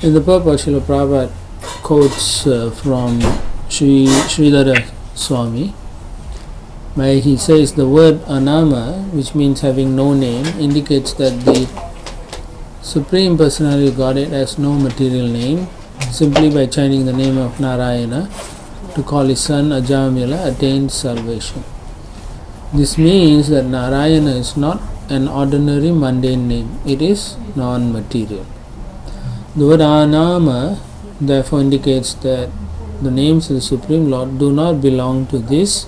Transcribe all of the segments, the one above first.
In the purport, Srila Prabhupada quotes from Sridhara Swami, where he says the word anama, which means having no name, indicates that the Supreme Personality of Godhead has no material name. Simply by chanting the name of Narayana to call his son Ajamila attains salvation. This means that Narayana is not an ordinary mundane name, it is non-material. The word Anama therefore indicates that the names of the Supreme Lord do not belong to this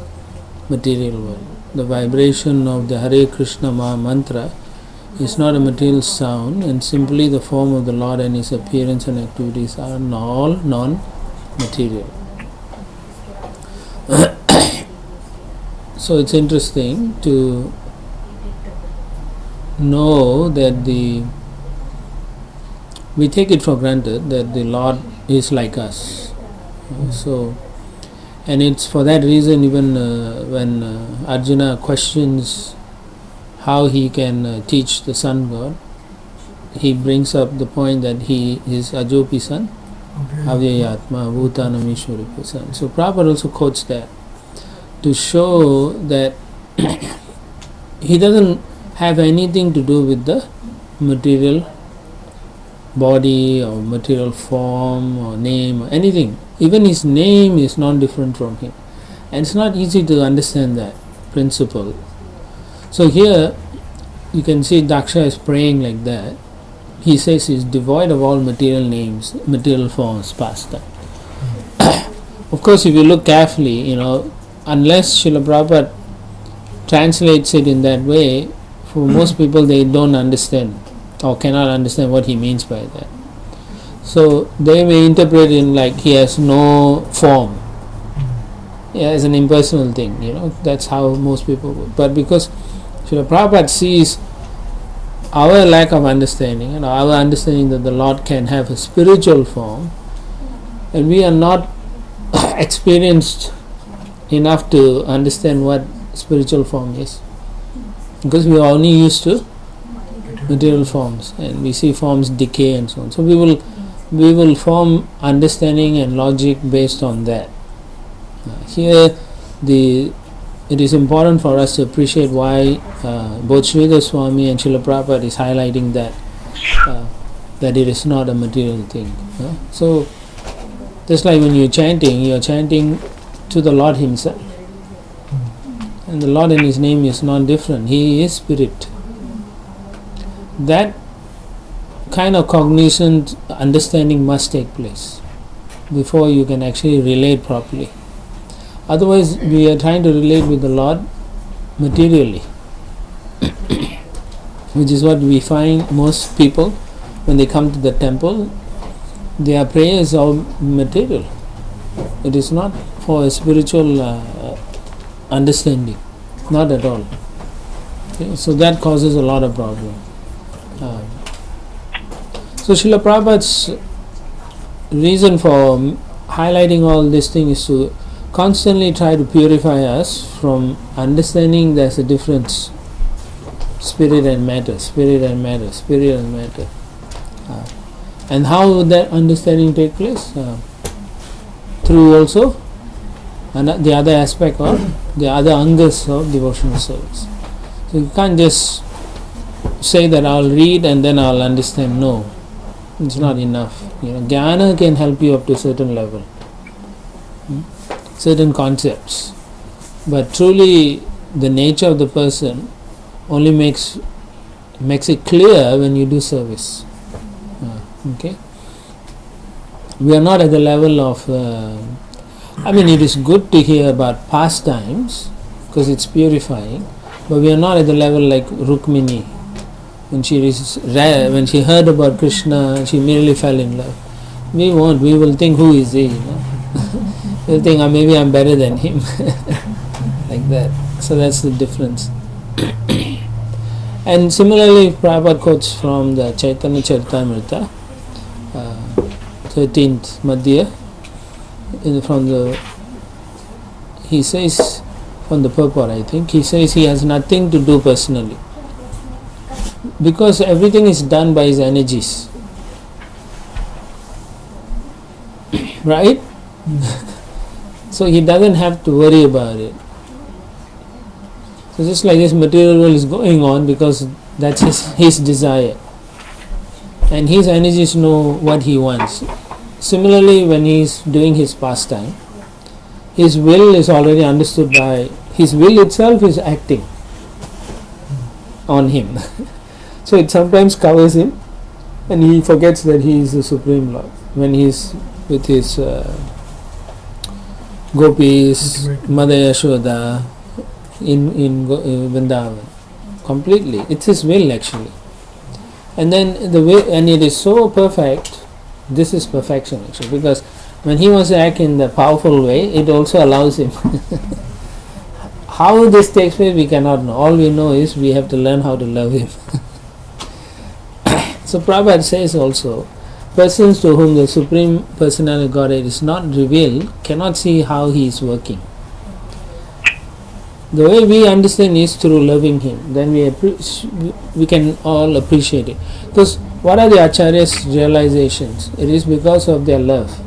material world. The vibration of the Hare Krishna mantra is not a material sound, and simply the form of the Lord and his appearance and activities are all non-material. So it's interesting to know that we take it for granted that the Lord is like us. So, and it's for that reason even when Arjuna questions how he can teach the sun god, he brings up the point that he is Ajopi son, Avyayatma, Bhutanam Ishwaripa son. So Prabhupada also quotes that to show that he doesn't have anything to do with the material body or material form or name or anything. Even his name is not different from him, and it's not easy to understand that principle. So here you can see Daksha is praying like that. He says he is devoid of all material names, material forms, pastime. Of course, if you look carefully, unless Srila Prabhupada translates it in that way, for most people they don't understand or cannot understand what he means by that. So they may interpret it like he has no form, as an impersonal thing, that's how most people would. But because Srila Prabhupada sees our lack of understanding and our understanding that the Lord can have a spiritual form, and we are not experienced enough to understand what spiritual form is, because we are only used to material forms and we see forms decay and so on. So we will form understanding and logic based on that. Here it is important for us to appreciate why both Sridhar Swami and Srila Prabhupada is highlighting that it is not a material thing. So just like when you are chanting to the Lord himself, and the Lord and his name is not different. He is spirit. That kind of cognizant understanding must take place before you can actually relate properly. Otherwise, we are trying to relate with the Lord materially, which is what we find most people when they come to the temple. Their prayers are material. It is not for a spiritual understanding, not at all. Okay? So that causes a lot of problem. So Srila Prabhupada's reason for highlighting all these things is to constantly try to purify us from understanding there's a difference, spirit and matter. And how would that understanding take place? Through also the other aspect of the other angas of devotional service. So you can't just say that I'll read and then I'll understand. No, it's not enough. Jnana can help you up to a certain level, certain concepts, but truly the nature of the person only makes it clear when you do service. Okay, we are not at the level of it is good to hear about pastimes because it's purifying, but we are not at the level like Rukmini. When she heard about Krishna, she immediately fell in love. We won't. We will think, who is he? We'll think, maybe I'm better than him. Like that. So that's the difference. And similarly, Prabhupada quotes from the Chaitanya Charitamrita, 13th Madhya, he says, from the purport I think, he says he has nothing to do personally. because everything is done by his energies. Right? So he doesn't have to worry about it. So just like this material world is going on because that's his desire. And his energies know what he wants. Similarly, when he is doing his pastime, his will is already understood by, his will itself is acting on him. So it sometimes covers him and he forgets that he is the Supreme Lord. When he is with his gopis, Mother Yashoda, in Vrindavan, completely. It's his will actually. And then the way, and it is so perfect, this is perfection actually, because when he wants to act in the powerful way, it also allows him. How this takes place, we cannot know. All we know is we have to learn how to love him. So Prabhupada says also, persons to whom the Supreme Personality Godhead is not revealed cannot see how he is working. The way we understand is through loving him. Then we can all appreciate it. Because what are the Acharya's realizations? It is because of their love.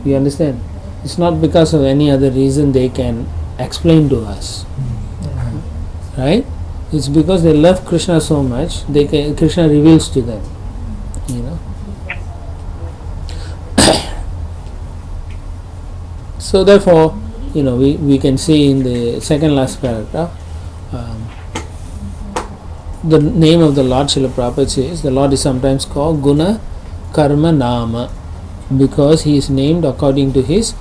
You understand? It's not because of any other reason they can explain to us. Right? It's because they love Krishna so much, Krishna reveals to them. You know. So therefore, you know, we can see in the second last paragraph, the name of the Lord, Srila Prabhupada says, the Lord is sometimes called Guna Karma Nama, because he is named according to his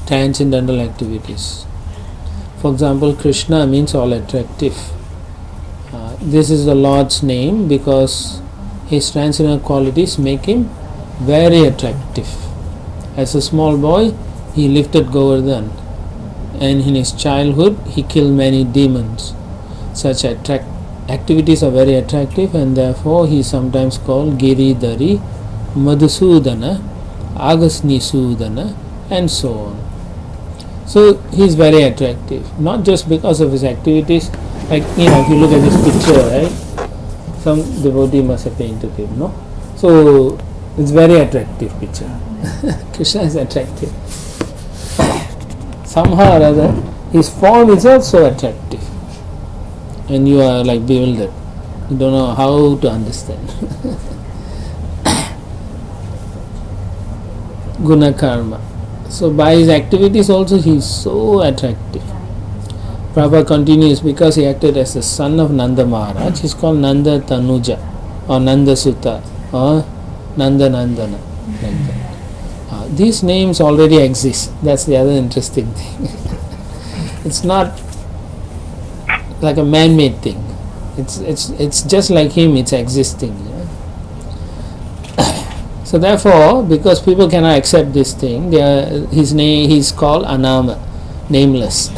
transcendental activities. For example, Krishna means all attractive. This is the Lord's name because his transcendental qualities make him very attractive. As a small boy, he lifted Govardhan, and in his childhood he killed many demons. Such activities are very attractive, and therefore he is sometimes called Giridhari, Madhusudana, Agasnisudana, and so on. So he is very attractive, not just because of his activities. Like, you know, if you look at this picture, right, some devotee must have painted it, no? So it's very attractive picture. Krishna is attractive. Somehow or other, his form is also attractive, and you are like bewildered. You don't know how to understand. Guna karma. So by his activities also he is so attractive. Prabhupada continues, because he acted as the son of Nanda Maharaj, he is called Nanda Tanuja or Nanda Sutta or Nanda Nandana. Like that. These names already exist. That's the other interesting thing. It's not like a man-made thing. It's just like him. It's existing. So therefore, because people cannot accept this thing, his name, he's called Anama, nameless.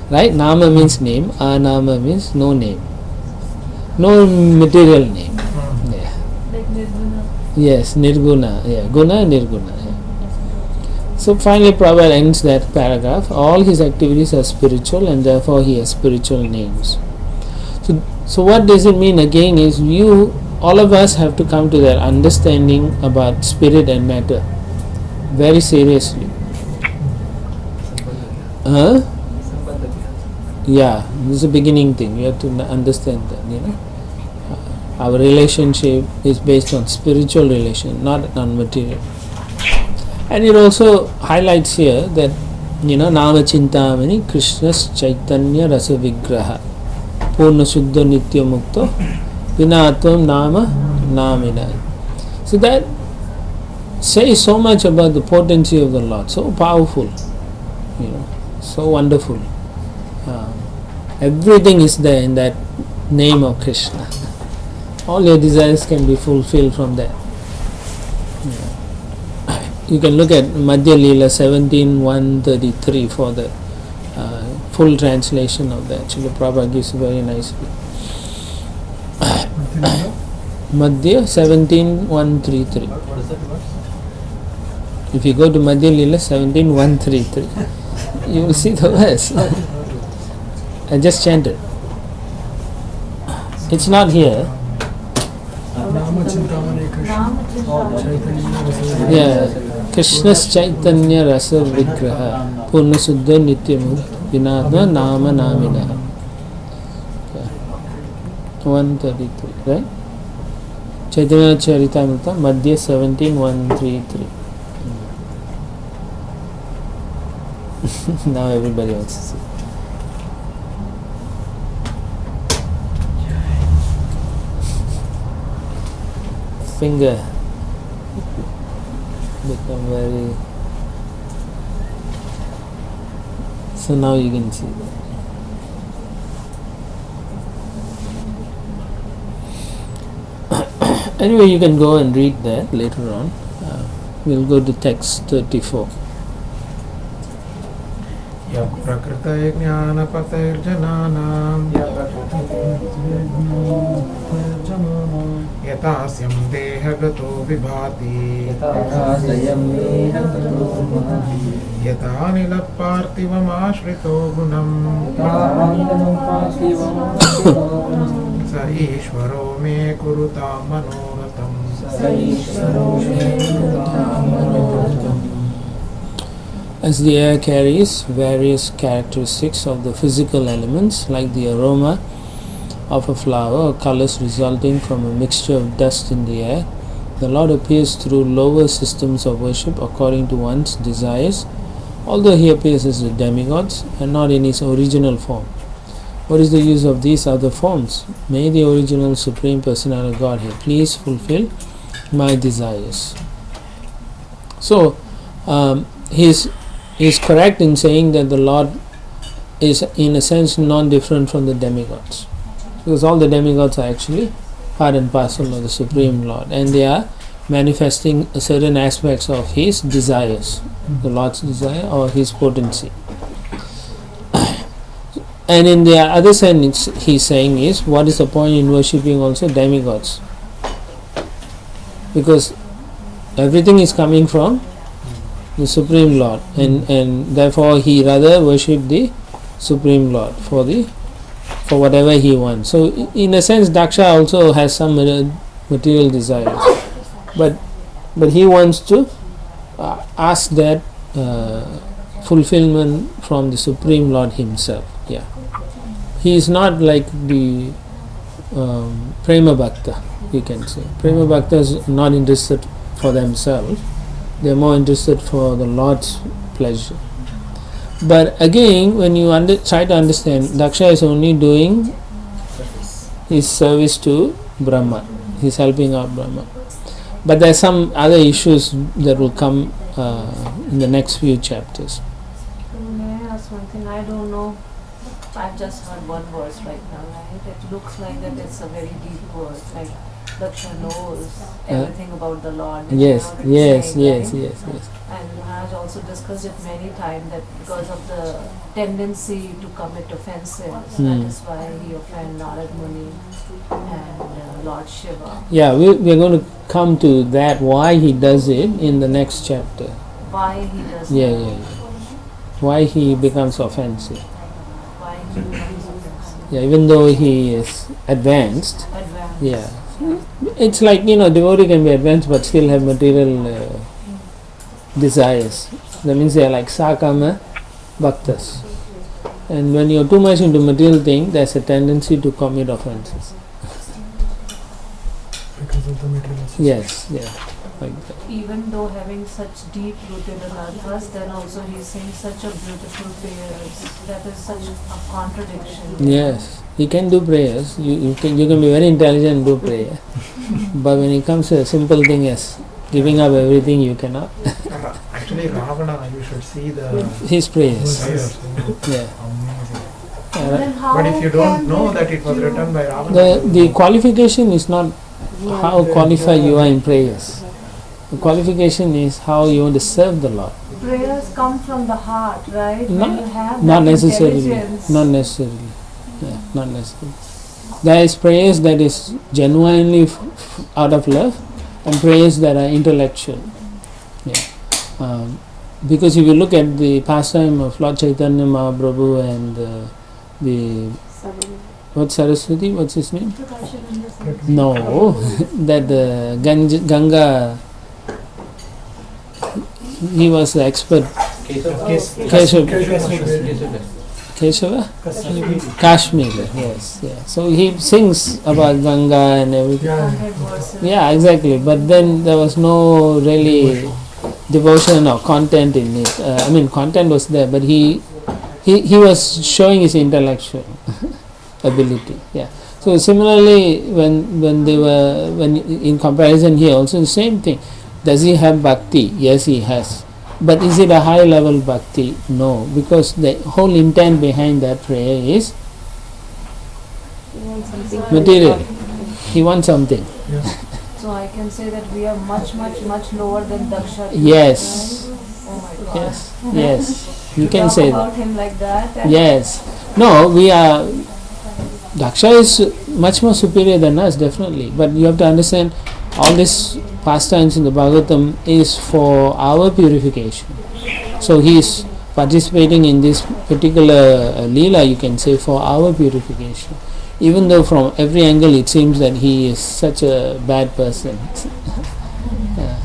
Right? Nama means name, Anama means no name, no material name. Yeah. Like Nirguna. Yes, Nirguna. Yeah, Guna, Nirguna. Yeah. So finally, Prabhupada ends that paragraph. All his activities are spiritual, and therefore he has spiritual names. So what does it mean again is all of us have to come to that understanding about spirit and matter very seriously. Yeah, this is a beginning thing. We have to understand that, you know. Our relationship is based on spiritual relation, not on material. And it also highlights here that, you know, Nama Chintamani Krishna's Chaitanya Rasa Vigraha Purna Shuddha Nitya Mukta Vinatvam Nama Namina. So that says so much about the potency of the Lord, so powerful, you know, so wonderful. Everything is there in that name of Krishna. All your desires can be fulfilled from there. You can look at Madhya Leela 17.133 for the full translation of that. Srila Prabhupada gives very nicely. Madhya 17.133. What is that verse? If you go to Madhya Leela 17.133, you will see the verse. I just chanted. It's not here. Yeah, Krishna's Chaitanya Rasa Vigraha Purna Suddha Nityamu Vinatma Nama Namina. 133, right? Chaitanya Charitamrita Madhya 17:133. Now everybody wants to see. Finger become very. So now you can see that. Anyway, you can go and read that later on. We'll go to text 34. Prakrita jnana patirjananam yatasyam dehagato vibhati yatanila parthivam ashrito gunam sa ishvaro me kuruta manoratam. As the air carries various characteristics of the physical elements, like the aroma of a flower or colors resulting from a mixture of dust in the air, the Lord appears through lower systems of worship according to one's desires, although he appears as the demigods and not in his original form. What is the use of these other forms? May the original Supreme Personality Godhead please fulfill my desires. So, He is correct in saying that the Lord is in a sense non-different from the demigods, because all the demigods are actually part and parcel of the Supreme Lord, and they are manifesting certain aspects of His desires, the Lord's desire or His potency. And in the other sense, He is saying is, what is the point in worshipping also demigods? Because everything is coming from the Supreme Lord, and therefore he rather worship the Supreme Lord for whatever he wants. So in a sense, Daksha also has some material desires, but he wants to ask that fulfillment from the Supreme Lord himself. Yeah, he is not like the Prema Bhakta, you can say. Prema Bhakta is not interested for themselves. They are more interested for the Lord's pleasure. But again, when you try to understand, Daksha is only doing his service to Brahma. He is helping out Brahma. But there are some other issues that will come in the next few chapters. May I ask one thing? I don't know. I've just heard one verse right now, right? It looks like that it's a very deep verse. Like Daksha knows everything about the Lord. Yes. And Maharaj also discussed it many times that because of the tendency to commit offenses, that is why he offended Narad Muni and Lord Shiva. Yeah, we're going to come to that, why he does it in the next chapter. Why he does Yeah. Why he becomes offensive. Why he becomes offensive. Yeah, even though he is advanced. Yeah. It's like, devotee can be advanced but still have material desires. That means they are like sakama bhaktas. And when you're too much into material thing, there's a tendency to commit offenses. Because of the material. Yes, yeah. Like that. Even though having such deep rooted anarthas, then also he's saying such a beautiful prayers. That is such a contradiction. Yes, he can do prayers. You can be very intelligent and do prayer. But when it comes to a simple thing as giving up everything, you cannot. Actually, Ravana, you should see His prayers. Yeah. Then how But if you don't can know they- that it was written by Ravana, The qualification is not how qualified you are in prayers. The qualification is how you want to serve the Lord. prayers come from the heart, right? When you have Not that necessarily. intelligence. Not necessarily. Yeah, not necessarily. There is prayers that is genuinely out of love, and prayers that are intellectual. Yeah. Because if you look at the pastime of Lord Chaitanya Mahaprabhu and the What Saraswati? What's his name? No, that Ganga. He was the expert. Keshava? Kashmir. Yes. Yeah. So he sings about Ganga and everything. Yeah, exactly. But then there was no really devotion or content in it. I mean, content was there, but he was showing his intellectual ability. Yeah. So similarly, when in comparison here also the same thing. Does he have bhakti? Yes, he has. But is it a high level bhakti? No, because the whole intent behind that prayer is material. He wants something. Yeah. So I can say that we are much lower than Daksha. Yes. Right? Oh my God. Yes. You can Talk say about that. him like that. Yes. No, we are. Daksha is much more superior than us, definitely. But you have to understand, all these pastimes in the Bhagavatam is for our purification. So he is participating in this particular Leela, you can say, for our purification. Even though from every angle it seems that he is such a bad person. Yeah.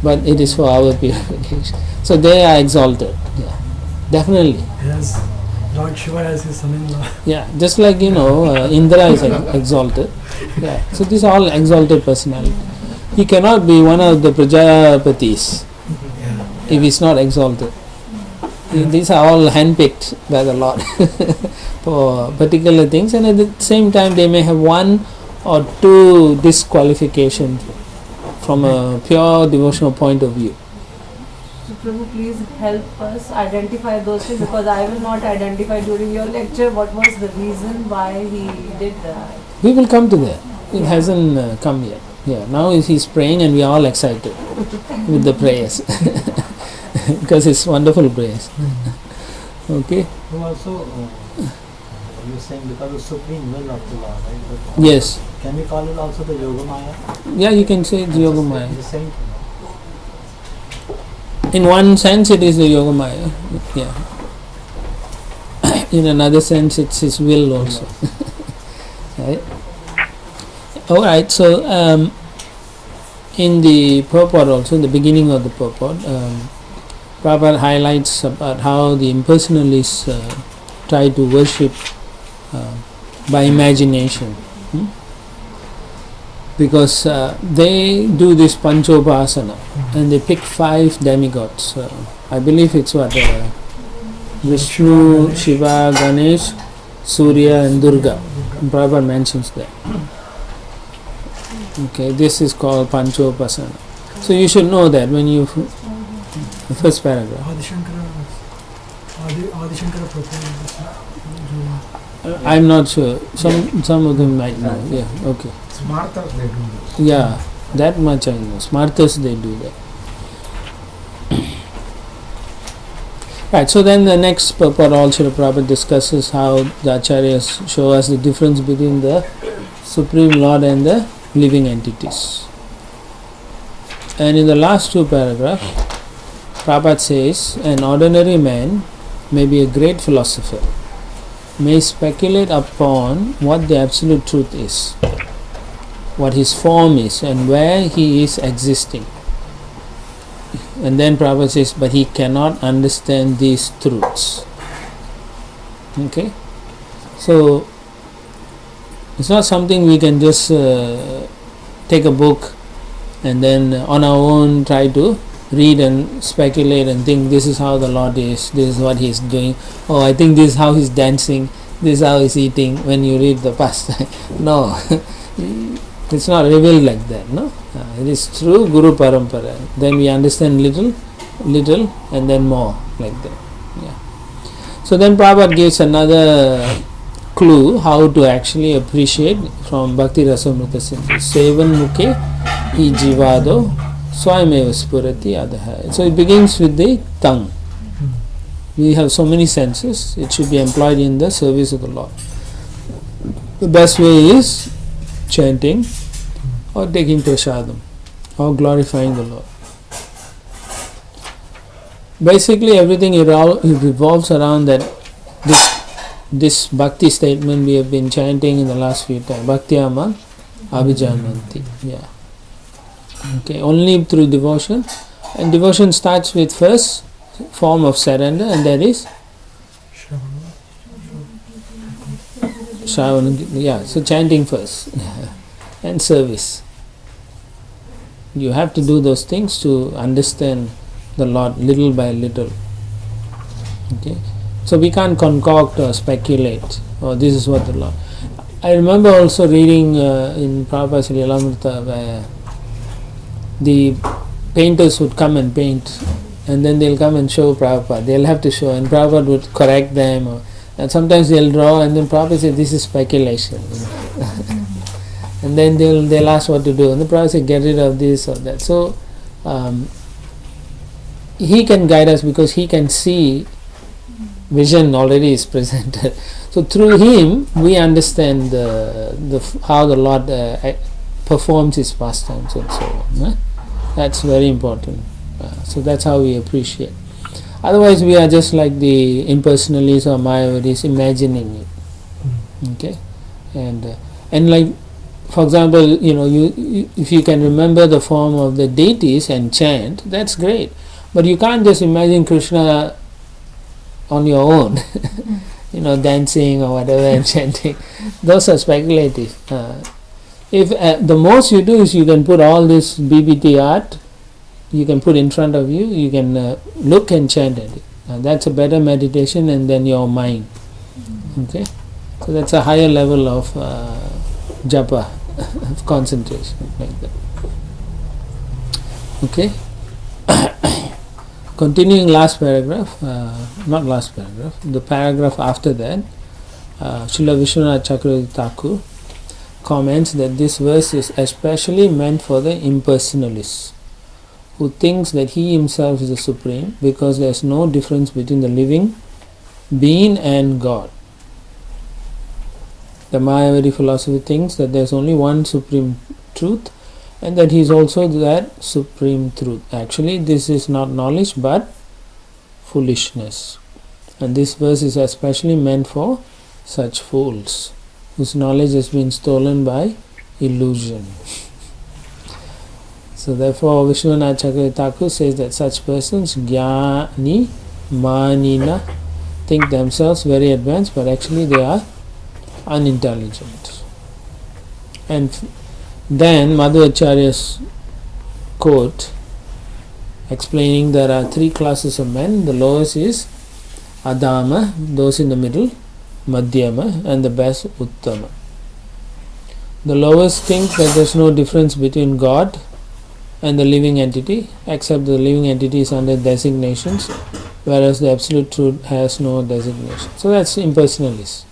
But it is for our purification. So they are exalted. Yeah. Definitely. Yes, Lord Shiva has his son-in-law. Yeah, just like Indra is exalted. Yeah. So these are all exalted personality. He cannot be one of the Prajapatis if he is not exalted. These are all handpicked by the Lord for particular things, and at the same time they may have one or two disqualifications from a pure devotional point of view. So Prabhu, please help us identify those things, because I will not identify during your lecture what was the reason why he did that. We will come to that. It hasn't come yet. Yeah, now he's praying and we are all excited with the prayers because it's wonderful prayers. Okay. Also, you're saying because of supreme will of the Lord, right? But Yes. can we call it also the Yoga Maya? Yeah, you can say it's Yoga Maya. The same thing. In one sense, it is the Yoga Maya. Yeah. In another sense, it's his will also. Right. All right. So, in the purport also, in the beginning of the purport, Prabhupada highlights about how the impersonalists try to worship by imagination. Because they do this Panchopasana and they pick 5 demigods. I believe it's what Vishnu, Shiva, Ganesh, Surya and Durga. Prabhupada mentions that. Okay, this is called Panchopasana. So you should know that when you the first paragraph. Adishankara Prabhu. I'm not sure. Some of them might know. Yeah. Okay. Smartas they do this. Yeah, that much I know. Smartas they do that. Right. So then the next purport also Prabhupada discusses how the acharyas show us the difference between the Supreme Lord and the living entities. And in the last 2 paragraphs, Prabhupada says, an ordinary man may be a great philosopher, may speculate upon what the absolute truth is, what his form is, and where he is existing. And then Prabhupada says, but he cannot understand these truths. Okay? So, it's not something we can just take a book and then on our own try to read and speculate and think this is how the Lord is, this is what he is doing, oh I think this is how he's dancing, this is how he's eating when you read the pastime. No, it's not revealed like that. No, it is through Guru Parampara. Then we understand little and then more like that. Yeah. So then Prabhupada gives another clue how to actually appreciate from Bhakti Rasamrita Sindhu. Sevan Mukhe I Jivado Swayameva Spurati Adaha. So it begins with the tongue. We have so many senses, it should be employed in the service of the Lord. The best way is chanting or taking prasadam or glorifying the Lord. Basically everything it revolves around that this this bhakti statement we have been chanting in the last few times. Bhaktyama abhijananti. Yeah. Okay, only through devotion. And devotion starts with first form of surrender, and that is Shravana. Yeah, so chanting first and service. You have to do those things to understand the Lord little by little. Okay, so we can't concoct or speculate. Oh, this is what the Lord. I remember also reading in Prabhupada's Lilamrita where the painters would come and paint, and then they'll come and show Prabhupada. They'll have to show, and Prabhupada would correct them. And sometimes they'll draw, and then Prabhupada says, "This is speculation." And then they'll ask what to do, and the Prabhupada says, "Get rid of this or that." So he can guide us because he can see. Vision already is presented. So through him we understand how the Lord performs his pastimes and so on. That's very important. So that's how we appreciate. Otherwise we are just like the impersonalists or Mayavadis imagining it. Okay, and like, for example, you if you can remember the form of the deities and chant, that's great. But you can't just imagine Krishna on your own, dancing or whatever and chanting. Those are speculative. If the most you do is you can put all this BBT art, you can put in front of you, you can look and chant at it. That's a better meditation, and then your mind. Okay, so that's a higher level of japa, of concentration, like that. Okay. Continuing last paragraph, not last paragraph, the paragraph after that, Srila Vishwanath Chakravarti Thakur comments that this verse is especially meant for the impersonalist who thinks that he himself is the supreme, because there is no difference between the living being and God. The Mayavadi philosophy thinks that there is only one supreme truth, and that he is also that supreme truth. Actually, this is not knowledge but foolishness. And this verse is especially meant for such fools whose knowledge has been stolen by illusion. So therefore Vishwanath Chakravarti Thakur says that such persons, Jnani Manina, think themselves very advanced, but actually they are unintelligent. And then Madhvacharya's quote explaining there are three classes of men. The lowest is Adama, those in the middle, Madhyama, and the best Uttama. The lowest think that there is no difference between God and the living entity, except the living entity is under designations, whereas the absolute truth has no designation. So that's impersonalist.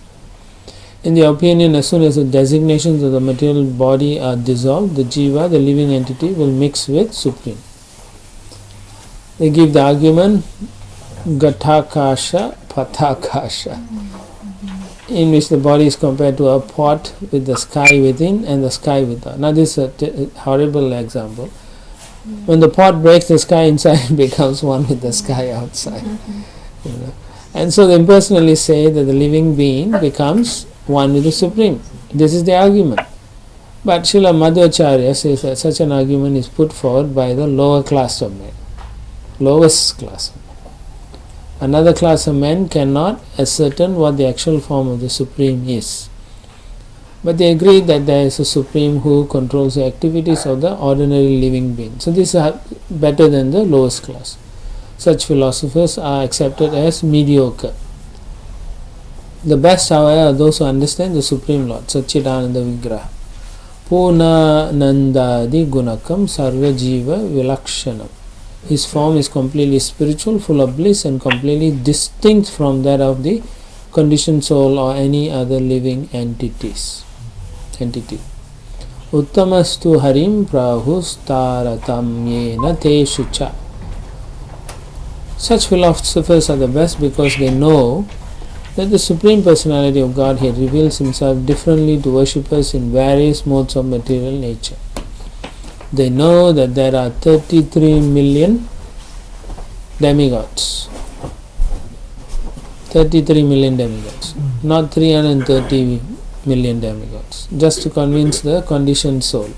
In their opinion, as soon as the designations of the material body are dissolved, the jiva, the living entity, will mix with supreme. They give the argument Gathakasha Pathakasha, in which the body is compared to a pot with the sky within and the sky without. Now this is a horrible example. When the pot breaks, the sky inside becomes one with the sky outside. And so the impersonalists say that the living being becomes one with the Supreme. This is the argument. But Srila Madhvacharya says that such an argument is put forward by the lower class of men. Lowest class of men. Another class of men cannot ascertain what the actual form of the Supreme is. But they agree that there is a Supreme who controls the activities of the ordinary living being. So this is better than the lowest class. Such philosophers are accepted as mediocre. The best, however, are those who understand the Supreme Lord, Satchidananda Vigraha. Puna Nandadi Gunakam Sarva Jiva Vilakshanam. His form is completely spiritual, full of bliss, and completely distinct from that of the conditioned soul or any other living entity. Uttamastu harim prahustaratamyena teshucha. Such philosophers are the best because they know that the Supreme Personality of Godhead reveals Himself differently to worshippers in various modes of material nature. They know that there are 33 million demigods. 33 million demigods, not 330 million demigods, just to convince the conditioned soul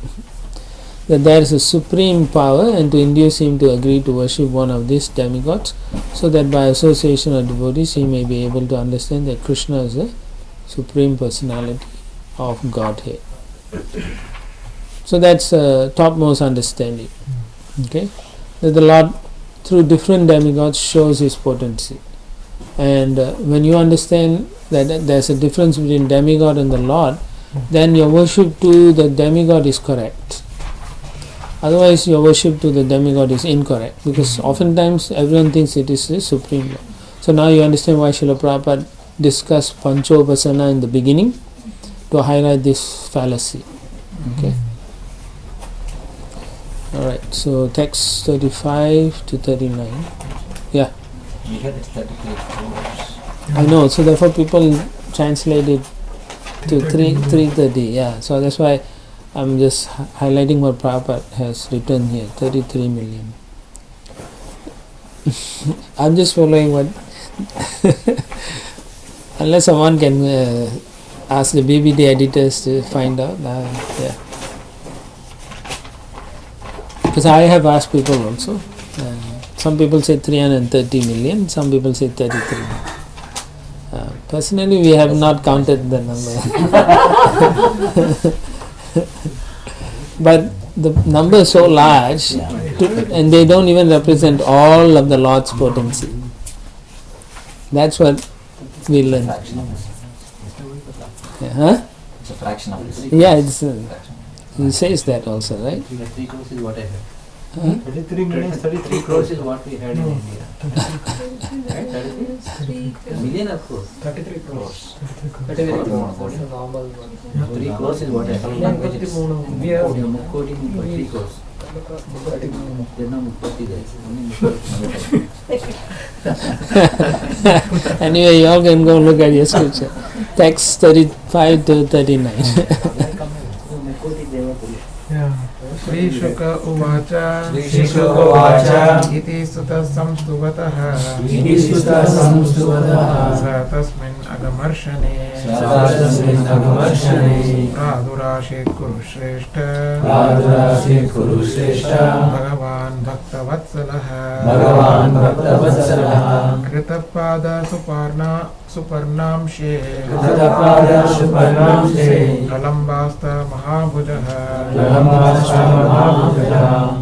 that there is a supreme power, and to induce him to agree to worship one of these demigods, so that by association of devotees he may be able to understand that Krishna is the supreme personality of Godhead. So that's topmost understanding. Okay, that the Lord through different demigods shows his potency, and when you understand that there's a difference between demigod and the Lord, then your worship to the demigod is correct. Otherwise your worship to the demigod is incorrect, because oftentimes everyone thinks it is the Supreme Lord. So now you understand why Srila Prabhupada discussed Panchopasana in the beginning, to highlight this fallacy. Okay. Alright, so text 35 to 39. Yeah. We had 33 crores. I know, so therefore people translate it to 330. Yeah, so that's why I'm just highlighting what Prabhupada has written here, 33 million. I'm just following what unless someone can ask the BBD editors to find out. Yeah, because I have asked people also. Some people say 330 million, some people say 33. Personally, we have not counted the number. But the number is so large, and they don't even represent all of the Lord's potency. That's what we learn. Huh? It's a fraction of this. Yeah, it's, he says that also, right? 3 crores is what I heard. Huh? 33 million, 33 crores is what we had in India. Right? 33 million or crores? 33 crores. 3 crores is what I heard. We have 3 crores. Anyway, you all can go look at your scripture. Text 35 to 39. Yeah. Shri Shuka Uvacha Shri Shuka Uvacha Iti Sutta Samstuvatah Iti Sutta Samstuvatah Sa Tasmin Agamarshane Tasmin Agamarshane Pradurashit Kuru Shreshta Pradurashit Kuru Shreshta Bhagavan Bhaktavatsalaha Bhagavan Bhaktavatsalaha Kritapada Suparnamshe Kritapada Suparnamshe Kalambasta Mahabhujaha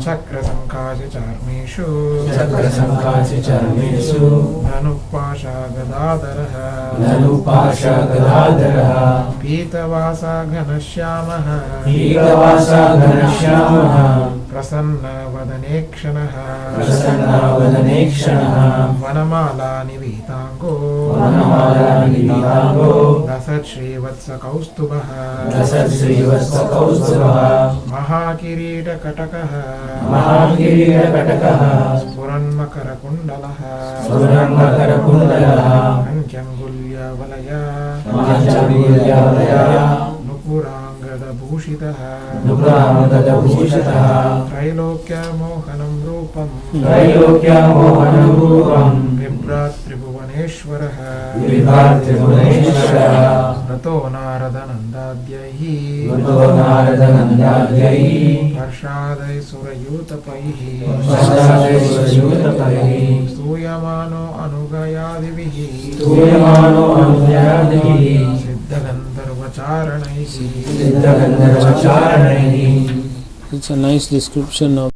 Chakra Sankhaji Charmishu Chakra Sankhaji Charmishu Dhanupasha Gadadaraha Dhanupasha Gadadaraha Pitavasa Ghanashyamaha Pitavasa Ghanashyamaha Prasanna Vadanekshanaha Prasanna Vadanekshanaha Vanamala Nivitango Vanamala Nivitango Dasat Shri Vatsa Kaustubaha Dasat Shri Vatsa Kaustubaha Mahakirita Katakaha Mahakirita Katakaha Spuran Makara Kundalaha Spuran Makara Kundalaha Ankyangulya Valaya Manchagulya Valaya Nupurangada Bhushitaha Nupurangada Bhushitaha Trailokya Mohanam Rupam Trailokya Mohanam Rupam Vibrat Tribhuvaneshwaraha Vibhat Tribhuvaneshwaraha Rato Naradanandadyahi Rato Naradanandadyahi Harshadai Surayutapaihi Harshadai Surayutapaihi Stuyamano Anugayadivihi Stuyamano Anugayadivihi Siddhagandharvacharanaihi Siddhagandharvacharanaihi. It's a nice description of